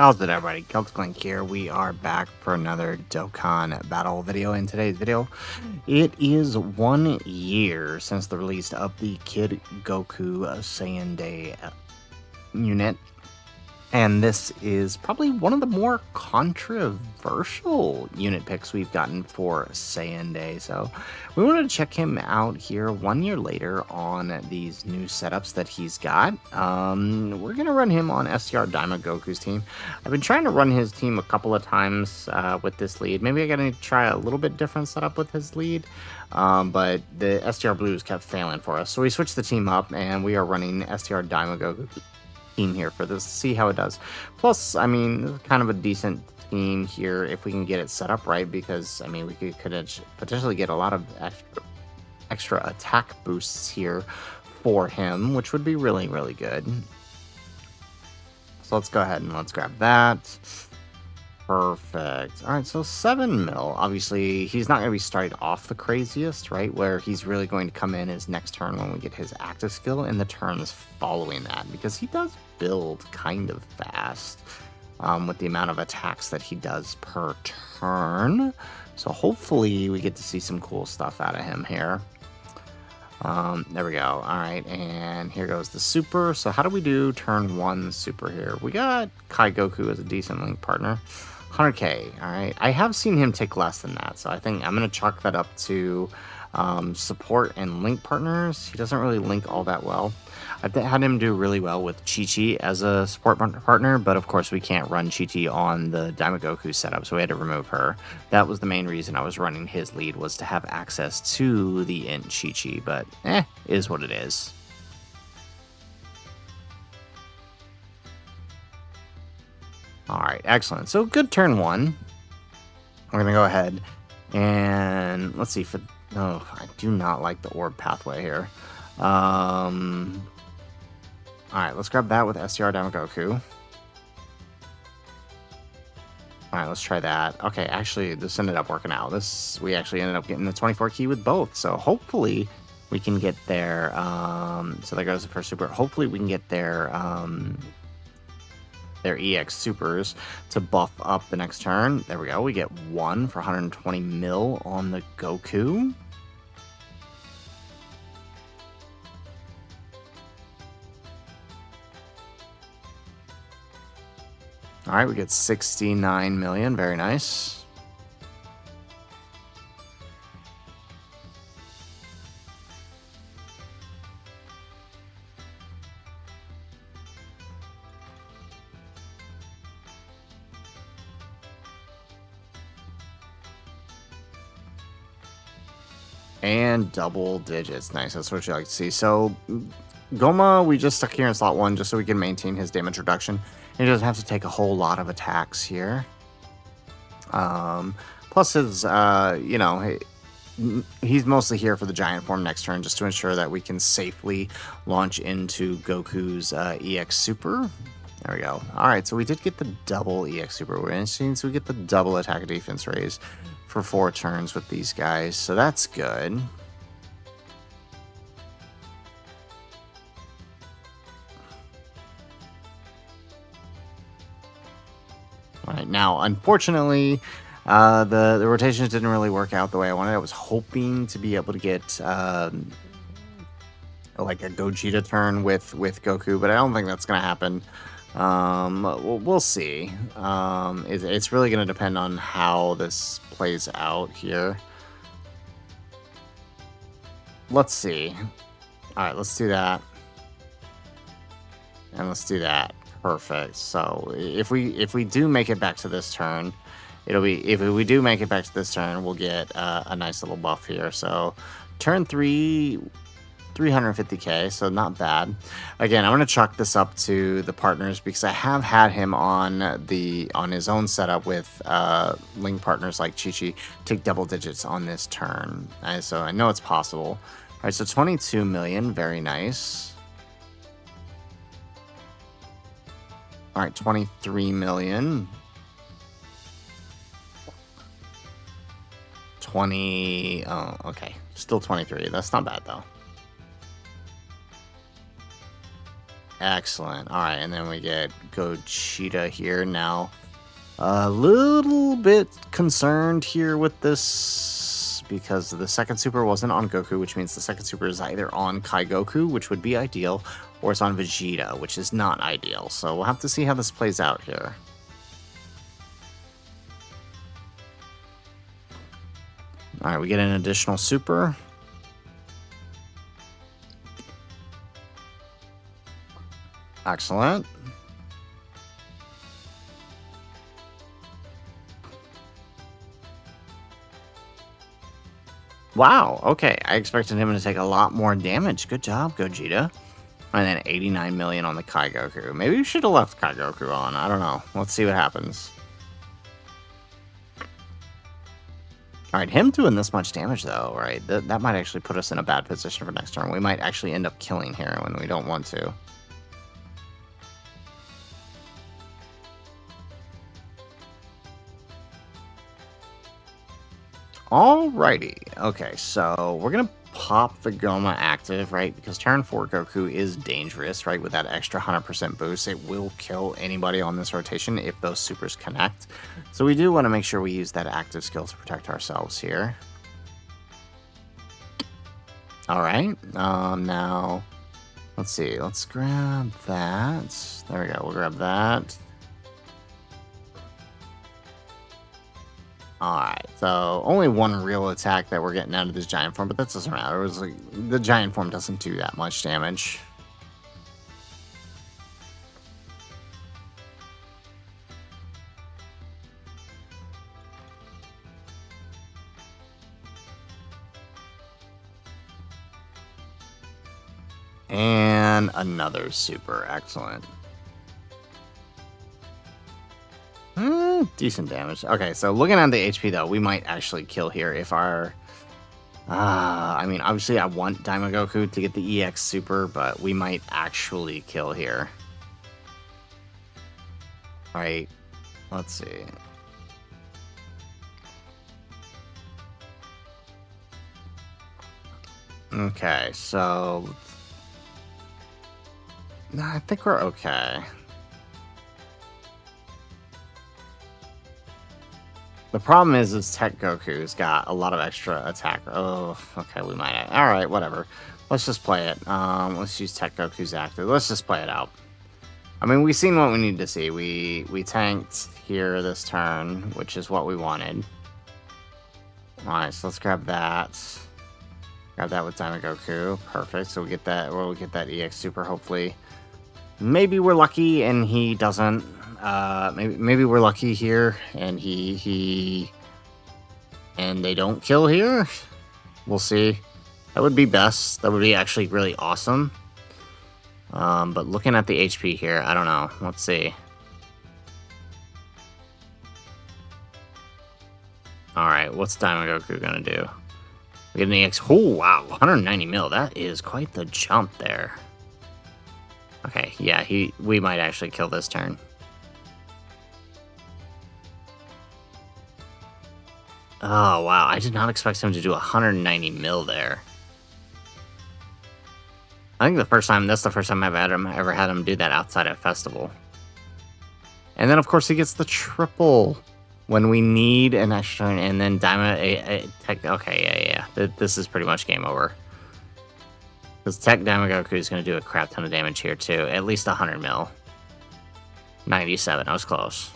How's it, everybody? Clink here. We are back for another Dokkan Battle video. In today's video, it is 1 year since the release of the Kid Goku Saiyan Day unit. And this is probably one of the more controversial unit picks we've gotten for Saiyan Day. So we wanted to check him out here 1 year later on these new setups that he's got. We're going to run him on STR Daima Goku's team. I've been trying to run his team a couple of times with this lead. Maybe I got to try a little bit different setup with his lead. But the STR Blues kept failing for us. So we switched the team up and we are running STR Daima Goku team here for this, see how it does. Plus, I mean, kind of a decent team here if we can get it set up right, because I mean, we could potentially get a lot of extra attack boosts here for him, which would be really, really good. So let's go ahead and let's grab that. Perfect. All right, so 7 mil. Obviously, he's not going to be starting off the craziest, right? Where he's really going to come in his next turn when we get his active skill and the turns following that, because he does build kind of fast with the amount of attacks that he does per turn. So hopefully we get to see some cool stuff out of him here. There we go. All right, and here goes the super. So how do we do turn 1 super here? We got Kai Goku as a decent link partner. 100k. All right, I have seen him take less than that, so I think I'm going to chalk that up to support and link partners. He doesn't really link all that well. I've had him do really well with Chi-Chi as a support partner, but of course we can't run Chi-Chi on the Daima Goku setup, so we had to remove her. That was the main reason I was running his lead, was to have access to the Int Chi-Chi, but is what it is. All right, excellent. So good turn 1. We're going to go ahead and let's see. Oh, I do not like the orb pathway here. All right, let's grab that with STR Daima Goku. All right, let's try that. Okay, actually, this ended up working out. We actually ended up getting the 24 key with both. So hopefully we can get there. So there goes the first super. Hopefully we can get their EX supers to buff up the next turn. There we go. We get 1 for 120 mil on the Goku. All right, we get 69 million. Very nice. And double digits. Nice, that's what you like to see. So Goma, we just stuck here in slot 1 just so we can maintain his damage reduction. He doesn't have to take a whole lot of attacks here. Plus his, you know, he's mostly here for the giant form next turn, just to ensure that we can safely launch into Goku's EX Super. There we go. All right, so we did get the double EX Super. We're interesting, so we get the double attack and defense raise for 4 turns with these guys, so that's good. All right, now, unfortunately, the rotations didn't really work out the way I wanted. I was hoping to be able to get like a Gogeta turn with Goku, but I don't think that's going to happen. We'll see. It's really going to depend on how this plays out here. Let's see. All right, let's do that. And let's do that. Perfect. So if we do make it back to this turn, it'll be, if we do make it back to this turn, we'll get a nice little buff here. So turn 3, 350k, so not bad. Again, I'm going to chalk this up to the partners, because I have had him on his own setup with link partners like Chi-Chi take double digits on this turn. So I know it's possible. All right, so 22 million, very nice. All right, 23 million. 20, oh, okay, still 23. That's not bad though. Excellent. All right, and then we get Gogeta here now. A little bit concerned here with this because the second super wasn't on Goku, which means the second super is either on Kai Goku, which would be ideal, or it's on Vegeta, which is not ideal. So we'll have to see how this plays out here. All right, we get an additional super. Excellent. Wow, okay. I expected him to take a lot more damage. Good job, Gogeta. And then 89 million on the Kai Goku. Maybe we should have left Kai Goku on. I don't know. Let's see what happens. Alright, him doing this much damage, though, right? That might actually put us in a bad position for next turn. We might actually end up killing here when we don't want to. Alrighty. Okay, so we're going to pop the Goma active, right? Because turn 4 Goku is dangerous, right? With that extra 100% boost, it will kill anybody on this rotation if those supers connect. So we do want to make sure we use that active skill to protect ourselves here. Alright, now, let's see. Let's grab that. There we go. We'll grab that. Alright, so only one real attack that we're getting out of this giant form, but that doesn't matter. It was like, the giant form doesn't do that much damage. And another super. Excellent. Decent damage. Okay, so looking at the HP, though, we might actually kill here if our... I mean, obviously I want Daima Goku to get the EX super, but we might actually kill here. Alright, let's see. Okay, so... I think we're okay. The problem is Tech Goku's got a lot of extra attack. Oh, okay, we might. All right, whatever. Let's just play it. Let's use Tech Goku's active. Let's just play it out. I mean, we've seen what we need to see. We tanked here this turn, which is what we wanted. All right, so let's grab that. Grab that with Daima Goku. Perfect. So we get that. We'll get that EX super. Hopefully, maybe we're lucky and he doesn't. Maybe we're lucky here, and and they don't kill here. We'll see. That would be best. That would be actually really awesome. But looking at the HP here, I don't know. Let's see. All right, what's Daima Goku gonna do? We get an EX. Oh wow, 190 mil. That is quite the jump there. Okay, yeah, we might actually kill this turn. Oh, wow. I did not expect him to do 190 mil there. I think that's the first time I've ever had him do that outside of Festival. And then, of course, he gets the triple when we need an extra turn. And then Daima... Okay, yeah. This is pretty much game over. Because Tech Daima Goku is going to do a crap ton of damage here, too. At least 100 mil. 97. I was close.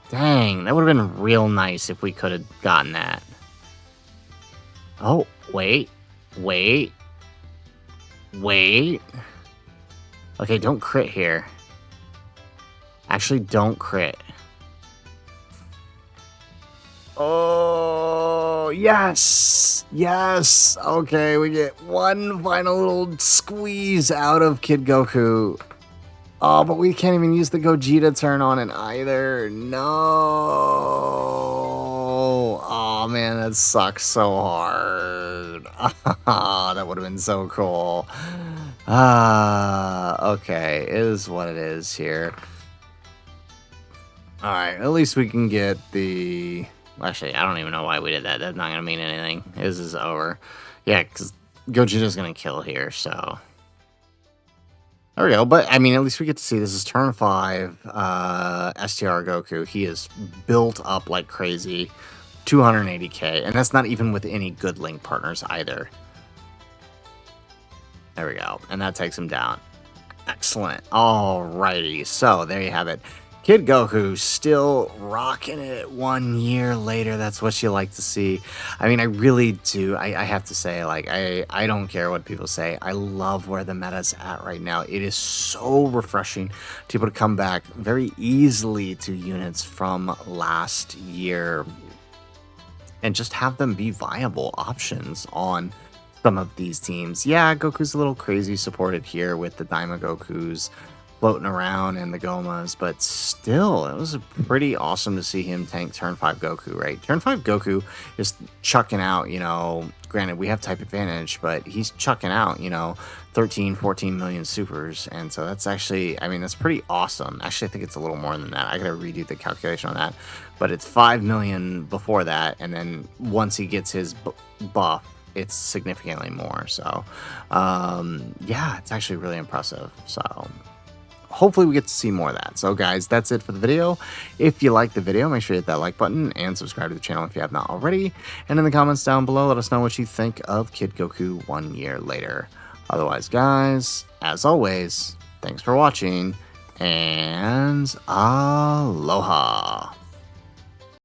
Dang, that would have been real nice if we could have gotten that. Oh, wait. Okay, don't crit here. Actually, don't crit. Oh, yes! Yes! Okay, we get one final little squeeze out of Kid Goku. Oh, but we can't even use the Gogeta turn on it either. No. Oh, man, that sucks so hard. That would have been so cool. Okay. It is what it is here. All right. At least we can get the... Actually, I don't even know why we did that. That's not going to mean anything. This is over. Yeah, because Gogeta's going to kill here, so... There we go. But I mean, at least we get to see this is turn 5. STR Goku. He is built up like crazy. 280k. And that's not even with any good Link partners either. There we go. And that takes him down. Excellent. Alrighty. So there you have it. Kid Goku still rocking it 1 year later. That's what you like to see. I mean, I really do. I have to say, like, I don't care what people say. I love where the meta's at right now. It is so refreshing to be able to come back very easily to units from last year and just have them be viable options on some of these teams. Yeah, Goku's a little crazy supported here with the Daima Gokus floating around and the Gomas, but still, it was pretty awesome to see him tank turn 5 Goku, right? Turn 5 Goku is chucking out, you know, granted, we have type advantage, but he's chucking out, you know, 13, 14 million supers, and so that's actually, I mean, that's pretty awesome. Actually, I think it's a little more than that. I gotta redo the calculation on that, but it's 5 million before that, and then once he gets his buff, it's significantly more. So, yeah, it's actually really impressive. So, hopefully we get to see more of that. So guys, that's it for the video. If you like the video, make sure you hit that like button and subscribe to the channel if you have not already. And in the comments down below, let us know what you think of Kid Goku 1 year later. Otherwise, guys, as always, thanks for watching and aloha.